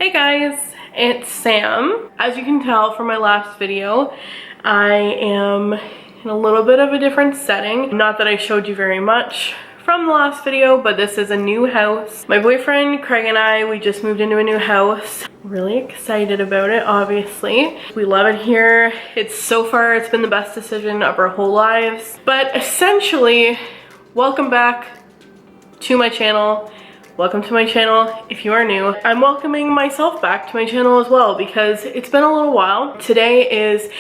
Hey guys, it's Sam. As you can tell from my last video, I am in a little bit of a different setting. Not that I showed you very much from the last video, but this is a new house. My boyfriend Craig and I, we just moved into a new house. Really excited about it, obviously. We love it here. It's been the best decision of our whole lives. But essentially, welcome back to my channel. Welcome to my channel if you are new. I'm welcoming myself back to my channel as well because it's been a little while. Today is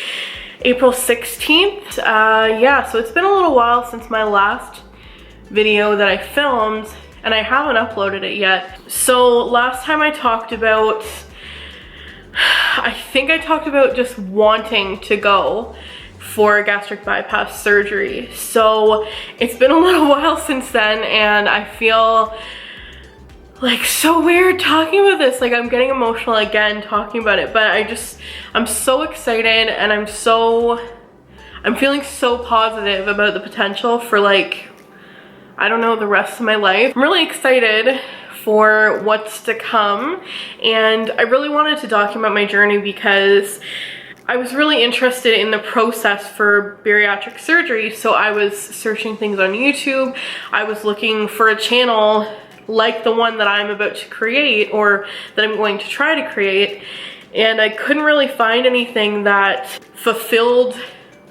April 16th. Yeah, so it's been a little while since my last video that I filmed and I haven't uploaded it yet. So last time I talked about, I think I talked about just wanting to go for gastric bypass surgery. So it's been a little while since then and I feel like so weird talking about this. Like I'm getting emotional again talking about it, but I'm so excited and I'm feeling so positive about the potential for, like, I don't know, the rest of my life. I'm really excited for what's to come and I really wanted to document my journey because I was really interested in the process for bariatric surgery. So I was searching things on YouTube. I was looking for a channel like the one that I'm about to create or that I'm going to try to create, and I couldn't really find anything that fulfilled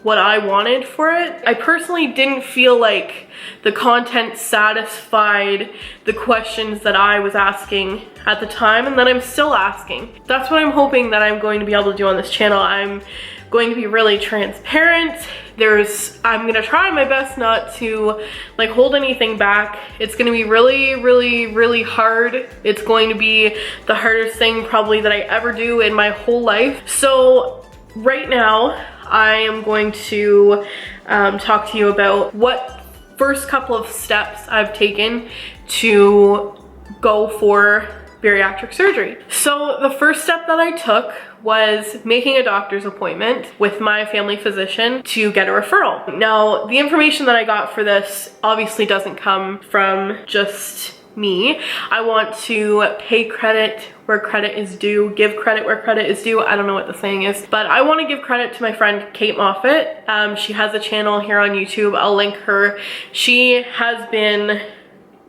what I wanted for it. I personally didn't feel like the content satisfied the questions that I was asking at the time and that I'm still asking. That's what I'm hoping that I'm going to be able to do on this channel. I'm going to be really transparent. I'm gonna try my best not to like hold anything back. It's gonna be really hard. It's going to be the hardest thing probably that I ever do in my whole life. So right now I am going to talk to you about what first couple of steps I've taken to go for bariatric surgery. So the first step that I took was making a doctor's appointment with my family physician to get a referral. Now, the information that I got for this obviously doesn't come from just me. I want to pay credit where credit is due, give credit where credit is due. I don't know what the saying is, but I want to give credit to my friend Kate Moffat. She has a channel here on YouTube. I'll link her. She has been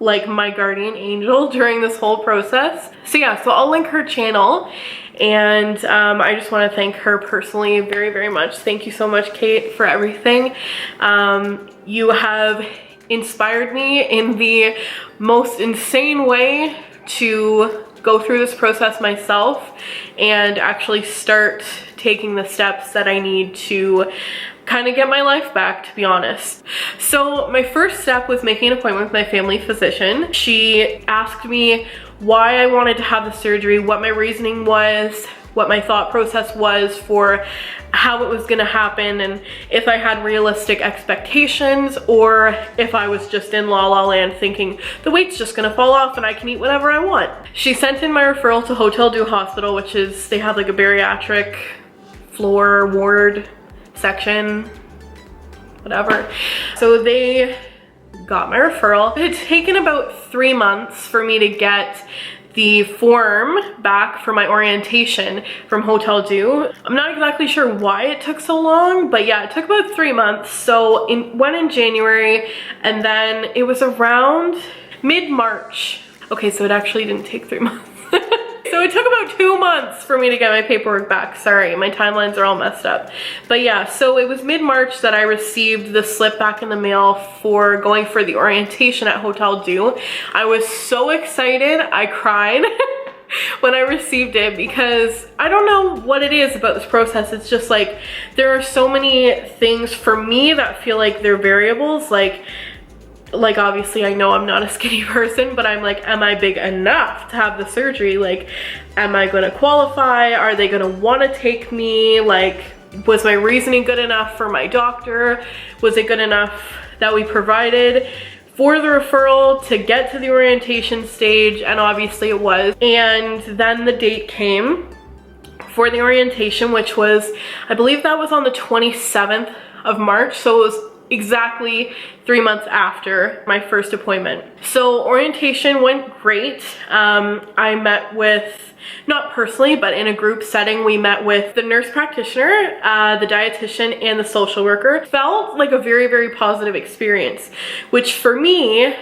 like my guardian angel during this whole process. So yeah, so I'll link her channel and I just want to thank her personally very much. Thank you so much, Kate, for everything. You have inspired me in the most insane way to go through this process myself and actually start taking the steps that I need to kind of get my life back, to be honest. So my first step was making an appointment with my family physician. She asked me why I wanted to have the surgery, what my reasoning was, what my thought process was for how it was gonna happen, and if I had realistic expectations or if I was just in la la land thinking the weight's just gonna fall off and I can eat whatever I want. She sent in my referral to Hotel Dieu Hospital, which is, they have like a bariatric floor ward section, whatever. So they got my referral. It had taken about 3 months for me to get the form back for my orientation from Hotel Dieu. I'm not exactly sure why it took so long, but yeah, it took about 3 months. So went in January and then it was around mid-March. Okay, so it actually didn't take 3 months. So it took about 2 months for me to get my paperwork back. Sorry, my timelines are all messed up. But yeah, so it was mid-March that I received the slip back in the mail for going for the orientation at Hotel Dieu. I was so excited, I cried when I received it because I don't know what it is about this process. It's just like, there are so many things for me that feel like they're variables. Like obviously I know I'm not a skinny person, but I'm like, am I big enough to have the surgery? Like, am I gonna qualify? Are they gonna wanna take me? Like, was my reasoning good enough for my doctor? Was it good enough that we provided for the referral to get to the orientation stage? And obviously it was. And then the date came for the orientation, which was, I believe that was on the 27th of March. So it was exactly 3 months after my first appointment. So orientation went great. I met with, not personally, but in a group setting, we met with the nurse practitioner, the dietitian, and the social worker. Felt like a very, very positive experience, which for me,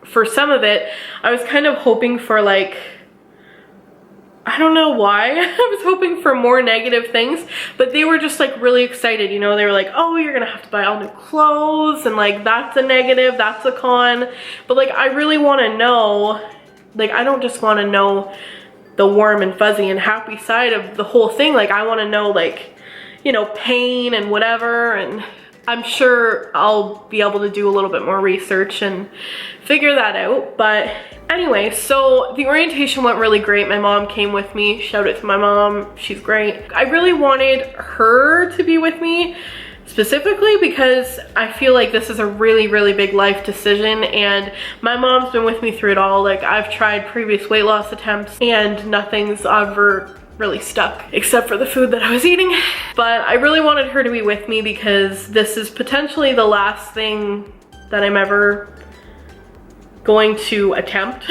for some of it, I was kind of hoping for like, I don't know why, I was hoping for more negative things, but they were just like really excited, you know, they were like, oh, you're gonna have to buy all new clothes, and like that's a negative, that's a con, but like I really wanna know, like I don't just wanna know the warm and fuzzy and happy side of the whole thing, like I wanna know like, you know, pain and whatever, and I'm sure I'll be able to do a little bit more research and figure that out. But anyway, so the orientation went really great. My mom came with me. Shout out to my mom, she's great. I really wanted her to be with me specifically because I feel like this is a really, really big life decision, and my mom's been with me through it all. Like I've tried previous weight loss attempts and nothing's ever really stuck except for the food that I was eating. But I really wanted her to be with me because this is potentially the last thing that I'm ever going to attempt.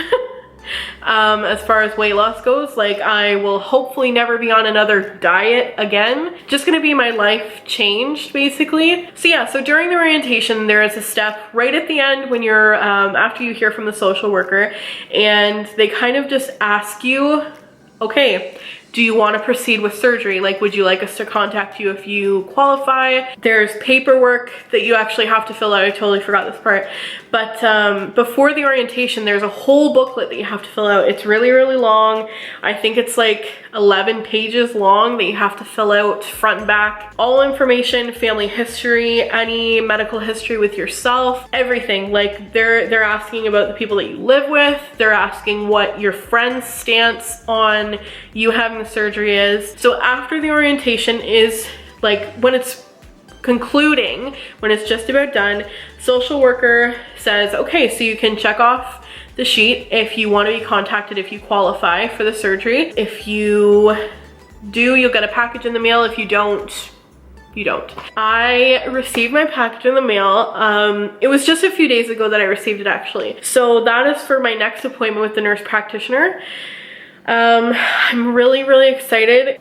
As far as weight loss goes, like I will hopefully never be on another diet again. Just gonna be my life changed basically. So yeah, so during the orientation there is a step right at the end when you're after you hear from the social worker, and they kind of just ask you, okay, do you want to proceed with surgery? Like, would you like us to contact you if you qualify? There's paperwork that you actually have to fill out. I totally forgot this part. But before the orientation, there's a whole booklet that you have to fill out. It's really, really long. I think it's like 11 pages long that you have to fill out front and back. All information, family history, any medical history with yourself, everything. Like they're asking about the people that you live with. They're asking what your friend's stance on you having the surgery is. So after the orientation is like when it's concluding, when it's just about done, social worker says, okay, so you can check off the sheet if you want to be contacted if you qualify for the surgery. If you do, you'll get a package in the mail. If you don't, you don't. I received my package in the mail. It was just a few days ago that I received it actually. So that is for my next appointment with the nurse practitioner. I'm really, really excited.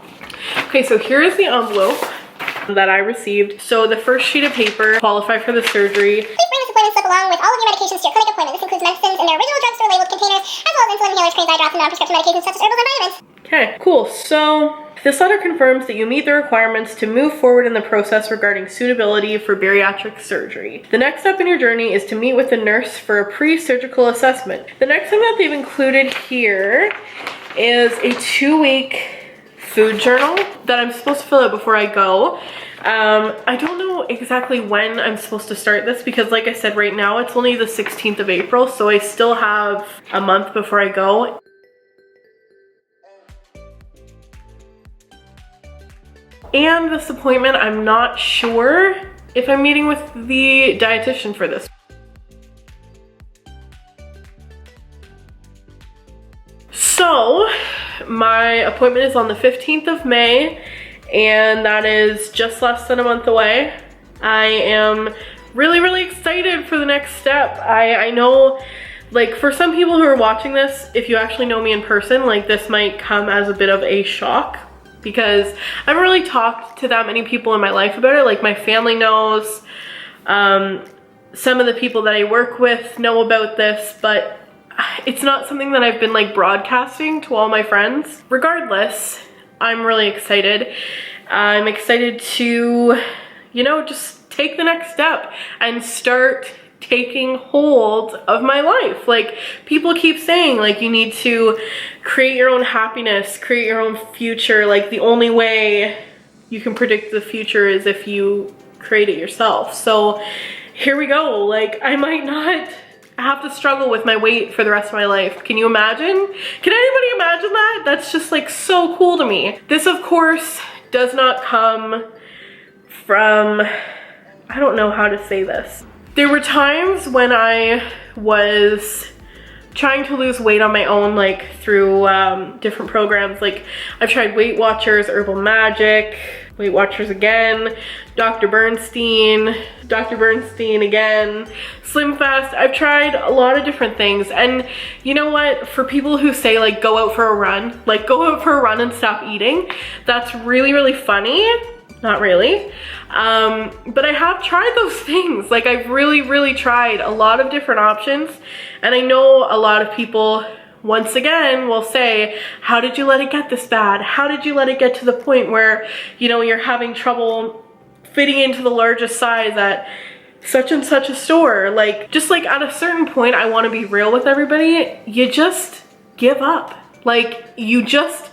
Okay, so here is the envelope that I received. So the first sheet of paper, qualify for the surgery. Please bring this appointment slip along with all of your medications to your clinic appointment. This includes medicines in their original drugstore labeled containers, as well as insulin inhalers, trains, eye drops, and non-prescription medications such as herbals and vitamins. Okay, cool. So this letter confirms that you meet the requirements to move forward in the process regarding suitability for bariatric surgery. The next step in your journey is to meet with the nurse for a pre-surgical assessment. The next thing that they've included here is a 2-week food journal that I'm supposed to fill out before I go. I don't know exactly when I'm supposed to start this because like I said, right now it's only the 16th of April, so I still have a month before I go. And this appointment, I'm not sure if I'm meeting with the dietitian for this. So my appointment is on the 15th of May, and that is just less than a month away. I am really, really excited for the next step. I know, like, for some people who are watching this, if you actually know me in person, like, this might come as a bit of a shock because I haven't really talked to that many people in my life about it. Like, my family knows, some of the people that I work with know about this, but it's not something that I've been like broadcasting to all my friends. Regardless, I'm really excited. I'm excited to, you know, just take the next step and start taking hold of my life. Like, people keep saying, like, you need to create your own happiness, create your own future. Like, the only way you can predict the future is if you create it yourself. So here we go. Like, I might not have to struggle with my weight for the rest of my life. Can you imagine? Can anybody imagine that? That's just like so cool to me. This, of course, does not come from, I don't know how to say this. There were times when I was trying to lose weight on my own, like through different programs. Like I've tried Weight Watchers, Herbal Magic, Weight Watchers again, Dr. Bernstein again, Slim Fast. I've tried a lot of different things, and you know what, for people who say like go out for a run, like go out for a run and stop eating, that's really funny. Not really, but I have tried those things. Like I've really tried a lot of different options, and I know a lot of people once again will say, how did you let it get this bad? How did you let it get to the point where, you know, you're having trouble fitting into the largest size at such and such a store? Like, just like at a certain point, I want to be real with everybody, you just give up. Like you just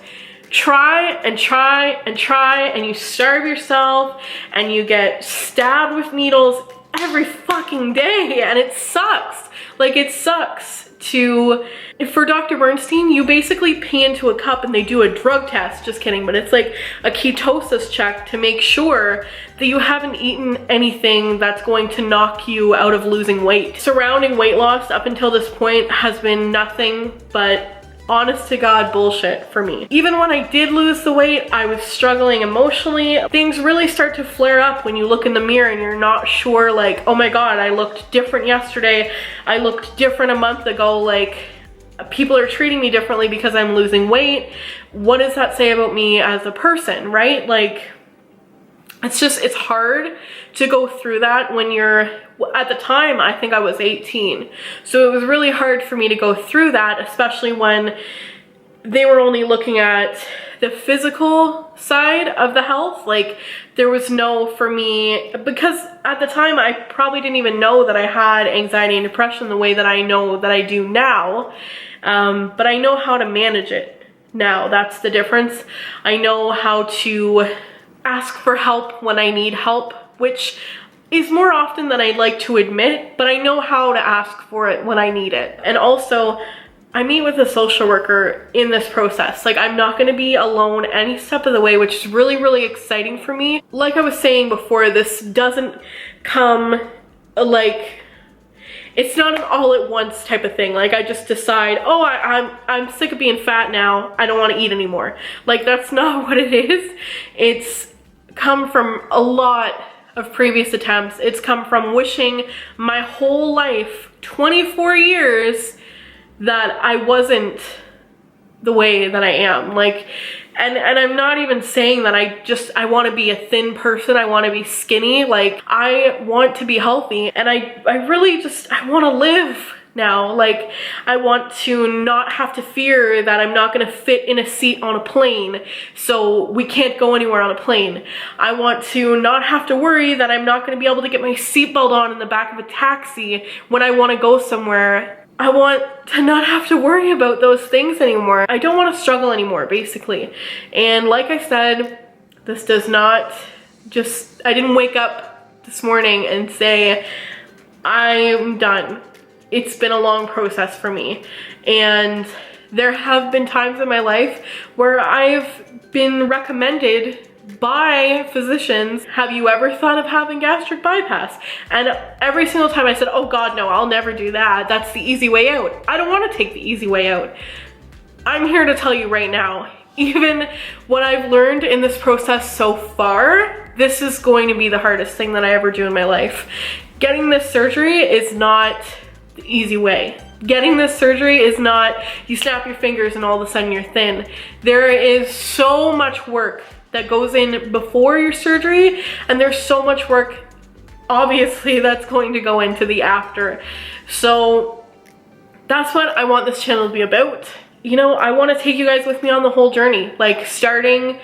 try and you starve yourself and you get stabbed with needles every fucking day, and it sucks. Like it sucks. For Dr. Bernstein, you basically pee into a cup and they do a drug test. Just kidding, but it's like a ketosis check to make sure that you haven't eaten anything that's going to knock you out of losing weight. Surrounding weight loss up until this point has been nothing but honest to God bullshit for me. Even when I did lose the weight, I was struggling emotionally. Things really start to flare up when you look in the mirror and you're not sure, like, oh my God, I looked different yesterday. I looked different a month ago. Like, people are treating me differently because I'm losing weight. What does that say about me as a person, right? Like, it's hard to go through that when you're, at the time, I think I was 18. So it was really hard for me to go through that, especially when they were only looking at the physical side of the health. Like there was no, for me, because at the time I probably didn't even know that I had anxiety and depression the way that I know that I do now. But I know how to manage it now. That's the difference. I know how to ask for help when I need help, which is more often than I'd like to admit, but I know how to ask for it when I need it. And also, I meet with a social worker in this process. Like, I'm not gonna be alone any step of the way, which is really exciting for me. Like I was saying before, this doesn't come like, it's not an all at once type of thing. Like I just decide, oh, I'm sick of being fat now, I don't wanna eat anymore. Like that's not what it is. It's come from a lot of previous attempts. It's come from wishing my whole life, 24 years, that I wasn't the way that I am. Like, and I'm not even saying that I want to be a thin person. I want to be skinny. Like, I want to be healthy, and I really just, I want to live now. Like, I want to not have to fear that I'm not going to fit in a seat on a plane, so we can't go anywhere on a plane. I want to not have to worry that I'm not going to be able to get my seatbelt on in the back of a taxi when I want to go somewhere. I want to not have to worry about those things anymore. I don't want to struggle anymore, basically. And like I said, this does not just, I didn't wake up this morning and say, I'm done. It's been a long process for me. And there have been times in my life where I've been recommended by physicians, have you ever thought of having gastric bypass? And every single time I said, oh God, no, I'll never do that. That's the easy way out. I don't want to take the easy way out. I'm here to tell you right now, even what I've learned in this process so far, this is going to be the hardest thing that I ever do in my life. Getting this surgery is not the easy way. Getting this surgery is not, you snap your fingers and all of a sudden you're thin. There is so much work that goes in before your surgery, and there's so much work, obviously, that's going to go into the after. So that's what I want this channel to be about. You know, I want to take you guys with me on the whole journey, like starting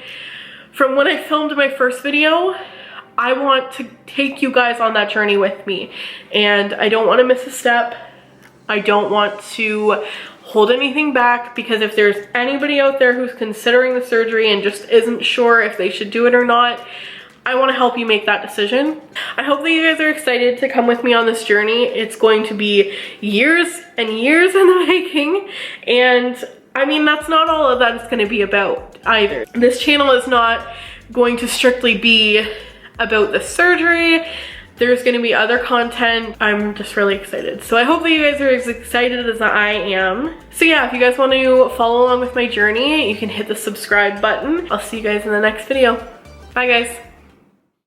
from when I filmed my first video. I want to take you guys on that journey with me, and I don't want to miss a step. I don't want to hold anything back, because if there's anybody out there who's considering the surgery and just isn't sure if they should do it or not, I want to help you make that decision. I hope that you guys are excited to come with me on this journey. It's going to be years and years in the making, and I mean, that's not all of that it's going to be about either. This channel is not going to strictly be about the surgery. There's gonna be other content. I'm just really excited. So I hope that you guys are as excited as I am. So yeah, if you guys want to follow along with my journey, you can hit the subscribe button. I'll see you guys in the next video. Bye guys.